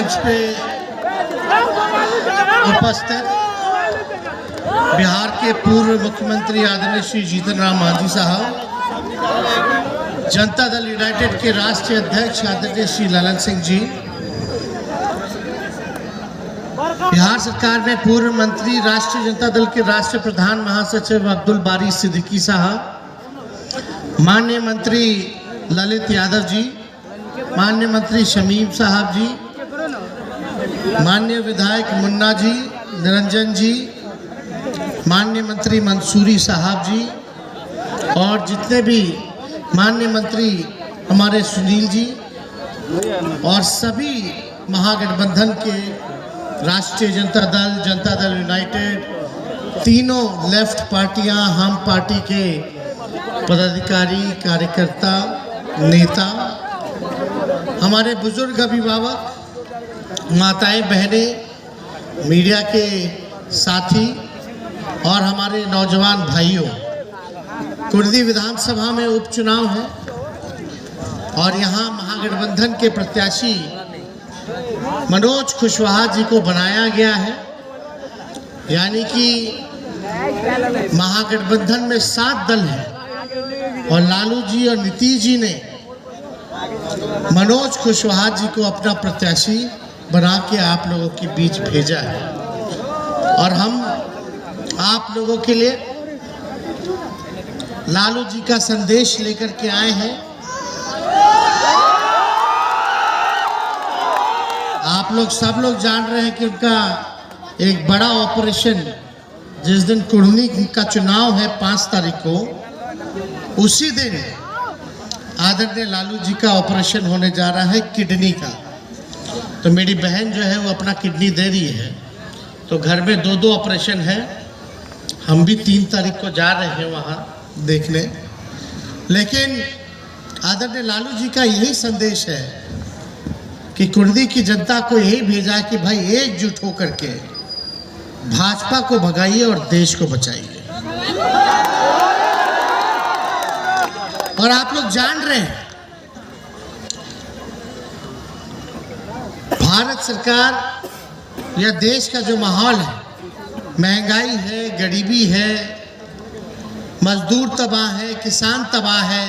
मंच पे उपस्थित बिहार के पूर्व मुख्यमंत्री आदरणीय श्री जीतन राम मांझी साहब, जनता दल यूनाइटेड के राष्ट्रीय अध्यक्ष आदरणीय श्री ललन सिंह जी, बिहार सरकार में पूर्व मंत्री राष्ट्रीय जनता दल के राष्ट्रीय प्रधान महासचिव अब्दुल बारी सिद्दीकी साहब, माननीय मंत्री ललित यादव जी, माननीय मंत्री शमीम साहब जी, माननीय विधायक मुन्ना जी, निरंजन जी, माननीय मंत्री मंसूरी साहब जी और जितने भी माननीय मंत्री हमारे सुनील जी और सभी महागठबंधन के राष्ट्रीय जनता दल यूनाइटेड, तीनों लेफ्ट पार्टियां, हम पार्टी के पदाधिकारी, कार्यकर्ता, नेता, हमारे बुजुर्ग अभिभावक, माताएं, बहनें, मीडिया के साथी और हमारे नौजवान भाइयों, कुर्दी विधानसभा में उपचुनाव है और यहाँ महागठबंधन के प्रत्याशी मनोज कुशवाहा जी को बनाया गया है। यानी कि महागठबंधन में 7 दल हैं और लालू जी और नीतीश जी ने मनोज कुशवाहा जी को अपना प्रत्याशी बना के आप लोगों के बीच भेजा है और हम आप लोगों के लिए लालू जी का संदेश लेकर के आए हैं। आप लोग सब लोग जान रहे हैं कि उनका एक बड़ा ऑपरेशन, जिस दिन कुर्नी का चुनाव है 5 तारीख को, उसी दिन आदरणीय लालू जी का ऑपरेशन होने जा रहा है किडनी का। तो मेरी बहन जो है वो अपना किडनी दे रही है, तो घर में 2-2 ऑपरेशन है। हम भी 3 तारीख को जा रहे हैं वहाँ देखने। लेकिन आदरणीय लालू जी का यही संदेश है कि कुर्दी की जनता को यही भेजा है कि भाई एकजुट होकर के भाजपा को भगाइए और देश को बचाइए। और आप लोग जान रहे हैं भारत सरकार या देश का जो माहौल है, महंगाई है, गरीबी है, मजदूर तबाह है, किसान तबाह है,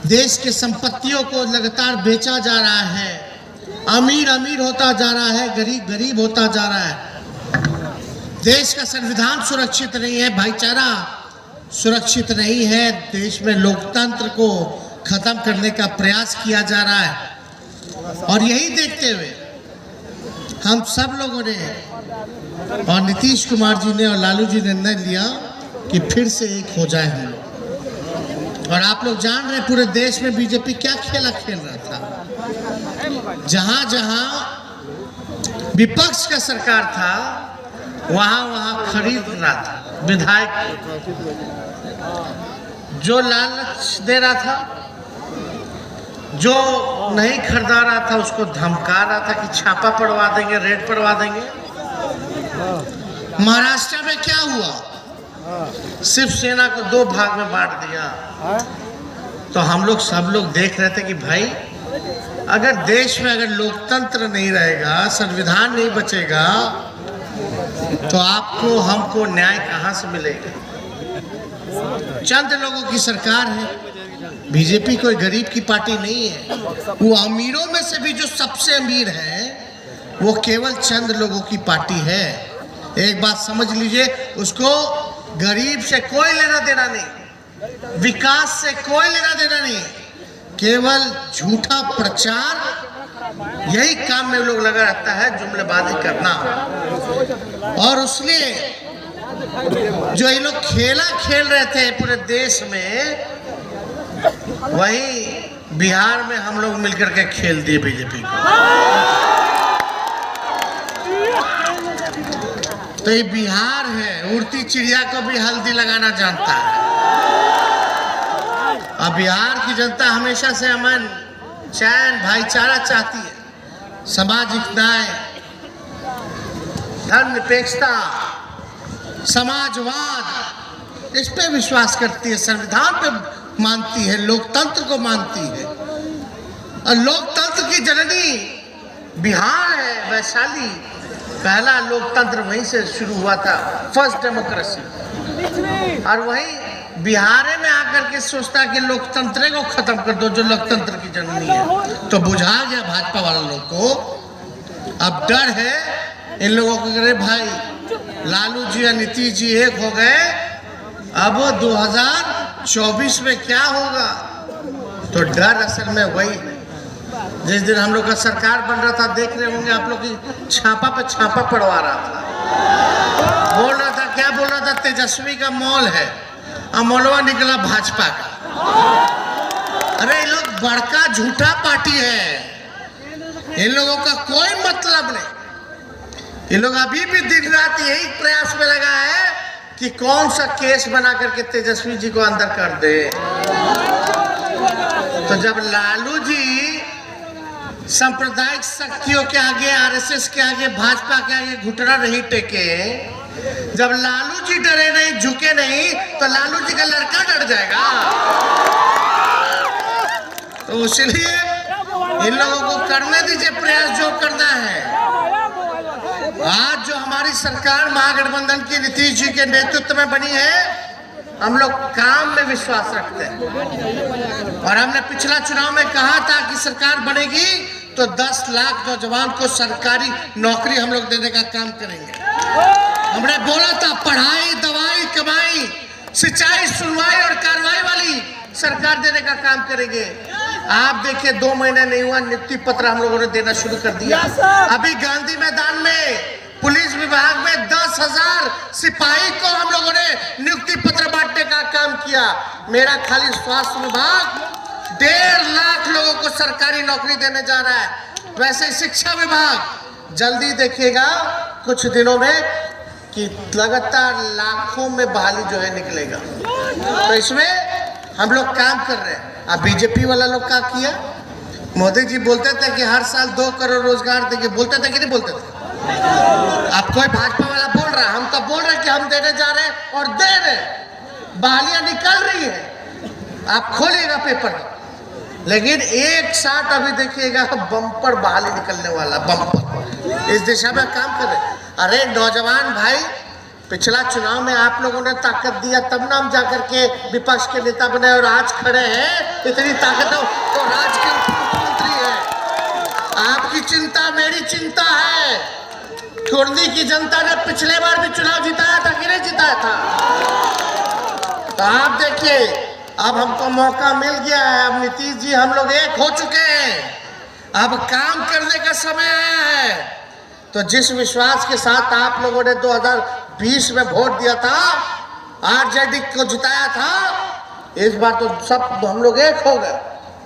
देश के संपत्तियों को लगातार बेचा जा रहा है, अमीर अमीर होता जा रहा है, गरीब गरीब होता जा रहा है, देश का संविधान सुरक्षित नहीं है, भाईचारा सुरक्षित नहीं है, देश में लोकतंत्र को खत्म करने का प्रयास किया जा रहा है। और यही देखते हुए हम सब लोगों ने और नीतीश कुमार जी ने और लालू जी ने निर्णय लिया कि फिर से एक हो जाए हम लोग। और आप लोग जान रहे हैं पूरे देश में बीजेपी क्या खेला खेल रहा था। जहां जहां विपक्ष का सरकार था वहां वहां खरीद रहा था विधायक, जो लालच दे रहा था, जो नहीं खरीदा रहा था उसको धमका रहा था कि छापा पड़वा देंगे, रेड पड़वा देंगे। महाराष्ट्र में क्या हुआ, सिर्फ सेना को 2 भाग में बांट दिया। तो हम लोग सब लोग देख रहे थे कि भाई अगर देश में अगर लोकतंत्र नहीं रहेगा, संविधान नहीं बचेगा, तो आपको हमको न्याय कहां से मिलेगा। चंद लोगों की सरकार है, बीजेपी कोई गरीब की पार्टी नहीं है। वो अमीरों में से भी जो सबसे अमीर है वो केवल चंद लोगों की पार्टी है। एक बात समझ लीजिए, उसको गरीब से कोई लेना देना नहीं, विकास से कोई लेना देना नहीं, केवल झूठा प्रचार, यही काम में लोग लगा रहता है, जुमलेबाजी करना। और उसलिए जो ये लोग खेला खेल रहे थे पूरे देश में, वही बिहार में हम लोग मिलकर के खेल दिए बीजेपी को। तो ये बिहार है, उड़ती चिड़िया को भी हल्दी लगाना जानता है। अब बिहार की जनता हमेशा से अमन, चैन, भाईचारा चाहती है, सामाजिक न्याय, धर्मनिरपेक्षता, समाजवाद, इस पे विश्वास करती है, संविधान पे मानती है, लोकतंत्र को मानती है। और लोकतंत्र की जननी बिहार है, वैशाली। पहला लोकतंत्र वहीं से शुरू हुआ था, फर्स्ट डेमोक्रेसी। और वहीं बिहार में आकर के सोचता कि लोकतंत्र को खत्म कर दो, जो लोकतंत्र की जननी है। तो बुझा गया भाजपा वाले लोग को। अब डर है इन लोगों को, अरे भाई लालू जी और नीतीश जी एक हो गए, अब 2024 में क्या होगा। तो डर असल में वही है। जिस दिन हम लोग का सरकार बन रहा था, देख रहे होंगे आप लोग की छापा पे छापा पड़वा रहा था। बोल रहा था, क्या बोल रहा था, तेजस्वी का मॉल है, अमोलवा निकला भाजपा का। अरे ये लोग बड़का झूठा पार्टी है, इन लोगों का कोई मतलब नहीं। ये लोग अभी भी दिन रात यही प्रयास में लगा है कि कौन सा केस बना करके तेजस्वी जी को अंदर कर दे। तो जब लालू जी सांप्रदायिक शक्तियों के आगे, आरएसएस के आगे, भाजपा के आगे घुटना नहीं टेके, जब लालू जी डरे नहीं, झुके नहीं, तो लालू जी का लड़का डर जाएगा। तो इसलिए इन लोगों को करने दीजिए प्रयास जो करना है। आज जो हमारी सरकार महागठबंधन की नीतीश जी के नेतृत्व में बनी है, हम लोग काम में विश्वास रखते हैं। और हमने पिछला चुनाव में कहा था कि सरकार बनेगी तो 10 लाख नौजवान को सरकारी नौकरी हम लोग देने का काम करेंगे। हमने बोला था पढ़ाई, दवाई, कमाई, सिंचाई, सुनवाई और कार्रवाई वाली सरकार देने का काम करेंगे। आप देखिए 2 महीने नहीं हुआ, नियुक्ति पत्र हम लोगों ने देना शुरू कर दिया। अभी गांधी मैदान में पुलिस विभाग में 10,000 सिपाही को हम लोगों ने नियुक्ति पत्र बांटने का काम किया। मेरा खाली स्वास्थ्य विभाग 1.5 लाख लोगों को सरकारी नौकरी देने जा रहा है। वैसे शिक्षा विभाग जल्दी देखिएगा कुछ दिनों में कि लगातार लाखों में बहाली जो है निकलेगा। तो इसमें हम लोग काम कर रहे हैं। अब बीजेपी वाला लोग क्या किया, मोदी जी बोलते थे कि हर साल 2 करोड़ रोजगार देंगे, बोलते थे कि नहीं बोलते थे। अब कोई भाजपा वाला बोल रहा है, हम तो बोल रहे हैं कि हम देने जा रहे हैं और दे रहे हैं, बहालियां निकल रही है। आप खोलिएगा पेपर, लेकिन एक साथ अभी देखिएगा बम्पर बहाली निकलने वाला, बम्पर। इस दिशा में काम कर रहे। अरे नौजवान भाई, पिछला चुनाव में आप लोगों ने ताकत दिया, तब ना हम जाकर के विपक्ष के नेता बने और आज खड़े हैं। इतनी ताकत हो तो राज्य के मुख्यमंत्री है। आपकी चिंता मेरी चिंता है। कुर्दी की जनता ने पिछले बार भी चुनाव जिताया था कि नहीं जिताया था। तो आप देखिए, अब हमको मौका मिल गया है। अब नीतीश जी हम लोग एक हो चुके हैं, अब काम करने का समय आया है। तो जिस विश्वास के साथ आप लोगों ने 2020 में वोट दिया था, आरजेडी को जिताया था, इस बार तो सब हम लोग एक हो गए।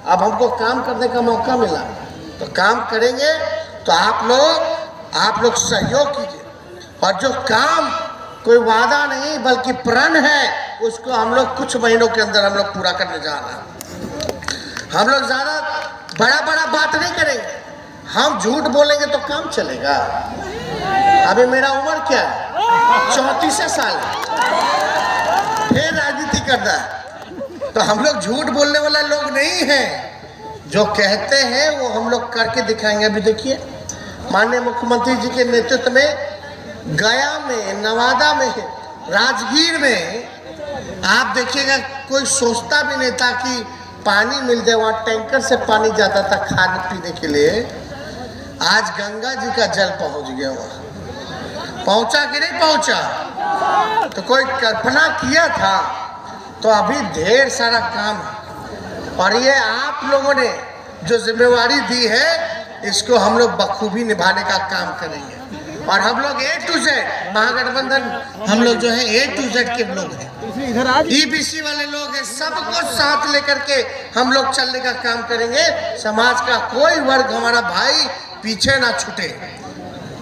अब हमको काम करने का मौका मिला, तो काम करेंगे। तो आप लोग सहयोग कीजिए। और जो काम कोई वादा नहीं बल्कि प्रण है, उसको हम लोग कुछ महीनों के अंदर हम लोग पूरा करने जा रहे हैं। हम लोग ज्यादा बड़ा बात नहीं करेंगे, हम झूठ बोलेंगे तो काम चलेगा। अभी मेरा उम्र क्या है, 34 साल है, फिर राजनीति करना है। तो हम लोग झूठ बोलने वाला लोग नहीं हैं। जो कहते हैं वो हम लोग करके दिखाएंगे। अभी देखिए माननीय मुख्यमंत्री जी के नेतृत्व में गया में, नवादा में, राजगीर में आप देखिएगा कोई सोचता भी नहीं था कि पानी मिल जाए। वहाँ टैंकर से पानी जाता था खाने पीने के लिए। आज गंगा जी का जल पहुँच गया। वहाँ पहुँचा कि नहीं पहुँचा, तो कोई कल्पना किया था। तो अभी ढेर सारा काम है और ये आप लोगों ने जो जिम्मेवारी दी है, इसको हम लोग बखूबी निभाने का काम करेंगे। और हम लोग A to Z महागठबंधन, हम लोग जो है A to Z के लोग हैं, EBC वाले लोग हैं, सबको साथ लेकर के हम लोग चलने का काम करेंगे। समाज का कोई वर्ग हमारा भाई पीछे ना छूटे।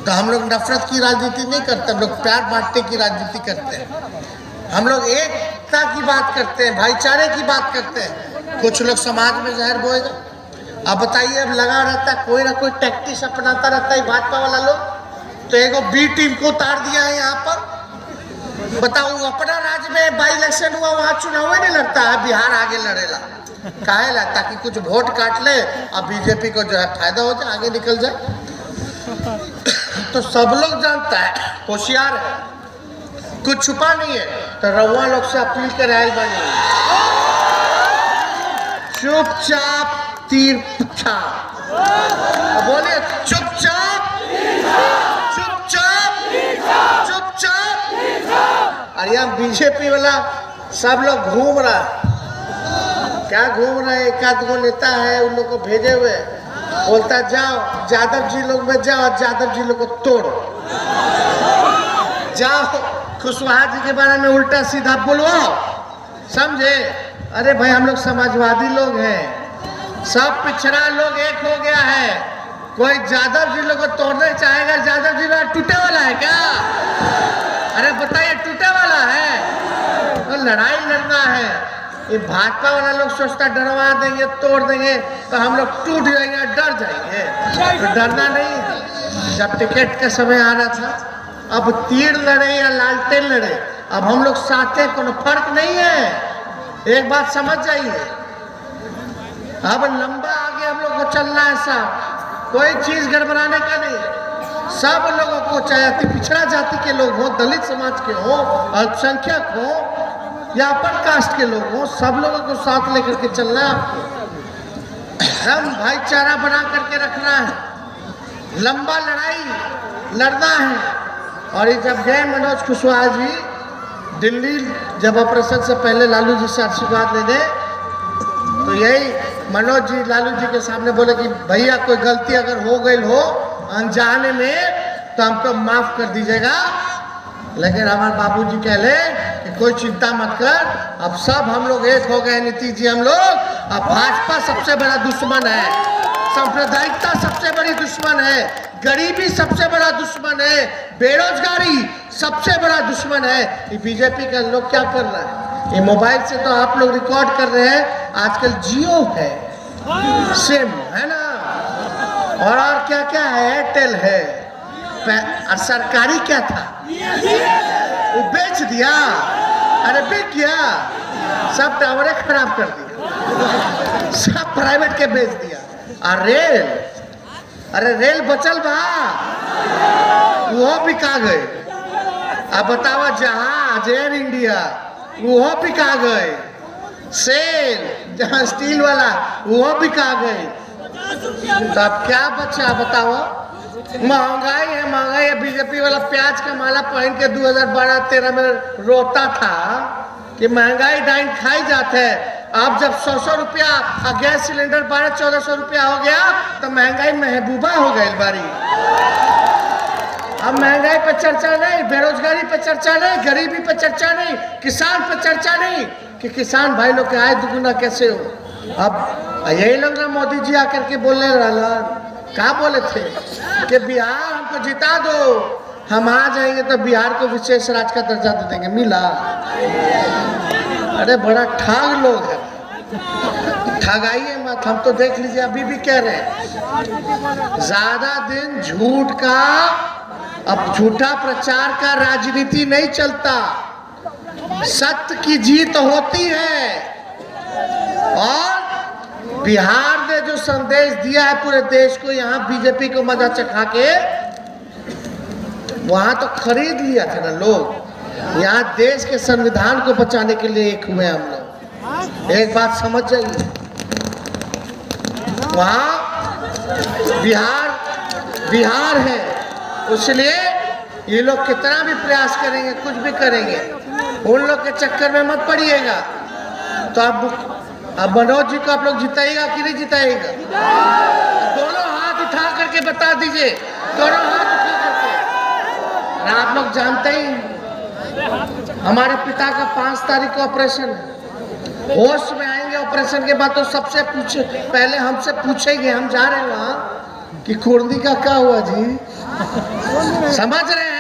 तो हम लोग नफरत की राजनीति नहीं करते, हम लोग प्यार बांटने की राजनीति करते हैं। हम लोग एकता की बात करते हैं, भाईचारे की बात करते हैं। कुछ लोग समाज में जहर बोएगा। अब बताइए, अब लगा रहता है कोई ना कोई टैक्टिस अपनाता रहता है भाजपा वाला लोग। तो एगो B टीम को उतार दिया है यहाँ पर। बताओ, अपना राज्य में बाई इलेक्शन हुआ, वहाँ चुनाव ही नहीं लड़ता है, बिहार आगे लड़ेला। काहे ला, ताकि कुछ वोट काट ले और बीजेपी को जो है फायदा हो जाए, आगे निकल जाए। तो सब लोग जानता है, होशियार है, कुछ छुपा नहीं है। तो रउआ लोग से अपील कर आयल बानी, चुपचाप तीर छाप, बोलिए चुपचाप चुपचाप चुपचाप। अरे यहाँ बीजेपी वाला सब लोग घूम रहा है, क्या घूम रहा है, एक आध गो नेता है उन लोग को भेजे हुए, बोलता जाओ यादव जी लोग में जाओ, यादव जी लोग को तोड़ो, जाओ कुशवाहा जी के बारे में उल्टा सीधा बोलवाओ, समझे। अरे भाई हम लोग समाजवादी लोग हैं, सब पिछड़ा लोग एक हो गया है, कोई यादव जी लोग को तोड़ना चाहेगा। यादव जी लोग टूटे वाला है क्या? अरे बताइए, टूटे वाला है? तो लड़ाई लड़ना है। ये भाजपा वाला लोग सोचता डरवा देंगे, तोड़ देंगे तो हम लोग टूट जाएंगे, डर जाएंगे। तो डरना नहीं। जब टिकट का समय आ रहा था, अब तीर लड़े या लालटेन लड़े, अब हम लोग साथ हैं, कोई फर्क नहीं है। एक बात समझ जाइए, अब लंबा आगे हम लोग को चलना है साहब, कोई चीज गड़बड़ाने का नहीं। सब लोगों को, चाहे पिछड़ा जाति के लोग हो, दलित समाज के हो, अल्पसंख्यक हो या अपर कास्ट के लोग हो, सब लोगों को साथ लेकर के चलना है आपको। हम भाईचारा बना करके रखना है, लंबा लड़ाई लड़ना है। और ये जब गए मनोज कुशवाहा जी दिल्ली, जब ऑपरेशन से पहले लालू जी से आशीर्वाद लेने, तो यही मनोज जी लालू जी के सामने बोले कि भैया कोई गलती अगर हो गई हो अनजाने में तो हमको माफ कर दीजिएगा। लेकिन हमारे बाबूजी कहले कि कोई चिंता मत कर, अब सब हम लोग एक हो गए, नीतीश जी हम लोग। अब भाजपा सबसे बड़ा दुश्मन है, सांप्रदायिकता सबसे बड़ी दुश्मन है, गरीबी सबसे बड़ा दुश्मन है, बेरोजगारी सबसे बड़ा दुश्मन है। ये बीजेपी का लोग क्या कर रहा है, ये मोबाइल से तो आप लोग रिकॉर्ड कर रहे हैं, आजकल जियो है, सिम है ना, और क्या क्या है, एयरटेल है, और सरकारी क्या था वो बेच दिया। अरे बिक गया, सब टावरे खराब कर दिया, सब प्राइवेट के बेच दिया। और रेल, अरे रेल बचल बा, वो बिका गए। अब बताओ, जहाज एयर इंडिया वो बिका गए, सेल जहाँ स्टील वाला वो बिका गए। तो अब क्या बचा बताओ? महंगाई है, महंगाई है। बीजेपी वाला प्याज का माला पहन के 2012-13 में रोता था कि महंगाई डाइन खाई जाते है। अब जब 100 रुपया गैस सिलेंडर 1200-1400 रुपया हो गया तो महंगाई महबूबा हो गई बारी। अब महंगाई पर चर्चा नहीं, बेरोजगारी पर चर्चा नहीं, गरीबी पर चर्चा नहीं, किसान पर चर्चा नहीं कि किसान भाई लोग के आय दुगुना कैसे हो। अब यही लोग ना मोदी जी आकर के बोलने रहा, क्या बोले थे कि बिहार हमको जिता दो, हम आ जाएंगे तो बिहार को विशेष राज्य का दर्जा दे देंगे। मिला? अरे बड़ा ठग लोग है, ठगाइए मत। हम तो देख लीजिए अभी भी कह रहे हैं, ज्यादा दिन झूठ का, अब झूठा प्रचार का राजनीति नहीं चलता, सत्य की जीत होती है। और बिहार ने जो संदेश दिया है पूरे देश को, यहाँ बीजेपी को मजा चखा के वहां तो खरीद लिया था ना लोग, यहाँ देश के संविधान को बचाने के लिए एक हुए हम लोग। एक बात समझ जाइए, वहाँ बिहार है, इसलिए ये लोग कितना भी प्रयास करेंगे, कुछ भी करेंगे, उन लोग के चक्कर में मत पड़िएगा। तो अब मनोज जी को आप लोग जिताएगा कि नहीं जिताएगा? दोनों हाथ उठा करके बता दीजिए, दोनों हाथ उठा करके। आप लोग जानते ही हमारे पिता का 5 तारीख को ऑपरेशन है, होश में आएंगे ऑपरेशन के बाद तो सबसे पूछे, पहले हमसे पूछेंगे, हम जा रहे हैं वहाँ कि कुर्दी का क्या हुआ जी, समझ रहे हैं?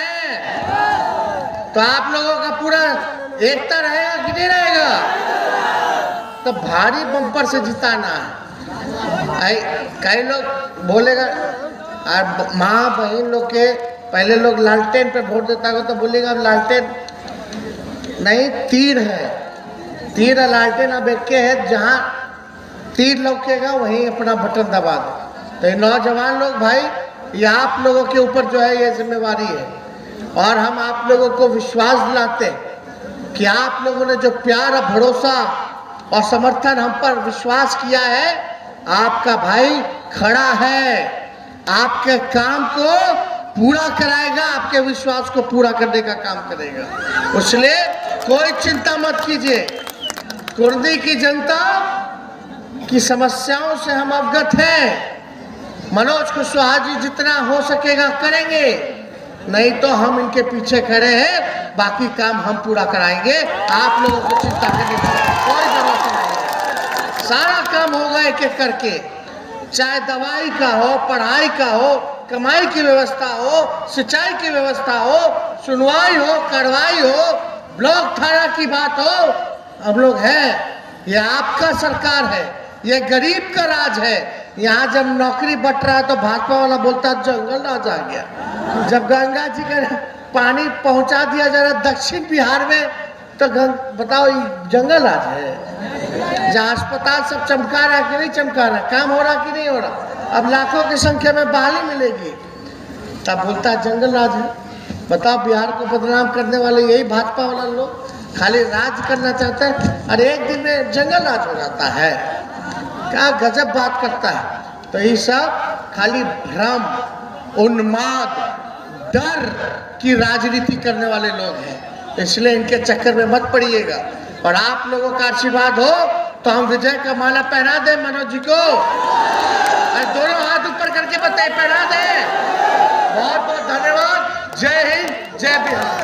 तो आप लोगों का पूरा एकता रहेगा कि नहीं रहेगा? तो भारी बम्पर से जिताना है। कई लोग बोलेगा, माँ बहन लोग के पहले लोग लालटेन पे वोट देता हो तो बोलेगा लालटेन नहीं, तीर है, तीर और लालटेन अब एक है। जहाँ तीर लौकेगा वहीं अपना बटन दबा दो। तो ये नौजवान लोग भाई, ये आप लोगों के ऊपर जो है ये जिम्मेवारी है, और हम आप लोगों को विश्वास दिलाते हैं कि आप लोगों ने जो प्यार और भरोसा और समर्थन हम पर विश्वास किया है, आपका भाई खड़ा है, आपके काम को पूरा कराएगा, आपके विश्वास को पूरा करने का काम करेगा। इसलिए कोई चिंता मत कीजिए। कुर्दी की जनता की समस्याओं से हम अवगत हैं। मनोज कुशवाहा जी जितना हो सकेगा करेंगे, नहीं तो हम इनके पीछे खड़े हैं, बाकी काम हम पूरा कराएंगे। आप लोगों को चिंता करने की कोई जरूरत नहीं है। सारा काम होगा एक एक करके, चाहे दवाई का हो, पढ़ाई का हो, कमाई की व्यवस्था हो, सिंचाई की व्यवस्था हो, सुनवाई हो, कार्रवाई हो, ब्लॉक थाना की बात हो, हम लोग हैं। ये आपका सरकार है, ये गरीब का राज है। यहाँ जब नौकरी बट रहा है तो भाजपा वाला बोलता है जंगल राज आ गया। जब गंगा जी का पानी पहुँचा दिया जा रहा दक्षिण बिहार में, तो बताओ ये जंगल राज है। जहाँ अस्पताल सब चमका रहा कि नहीं चमका रहा, काम हो रहा कि नहीं हो रहा, अब लाखों की संख्या में बहाली मिलेगी, तब बोलता है जंगल राज है। बताओ, बिहार को बदनाम करने वाले यही भाजपा वाला लोग खाली राज करना चाहते हैं, और एक दिन में जंगल राज हो जाता है। क्या गजब बात करता है। तो ये सब खाली भ्रम, उन्माद, डर की राजनीति करने वाले लोग हैं, इसलिए इनके चक्कर में मत पड़िएगा। और आप लोगों का आशीर्वाद हो तो हम विजय का माला पहना दें मनोज जी को, और दोनों हाथ ऊपर करके बताए पहना दें। बहुत बहुत धन्यवाद। जय हिंद, जय बिहार।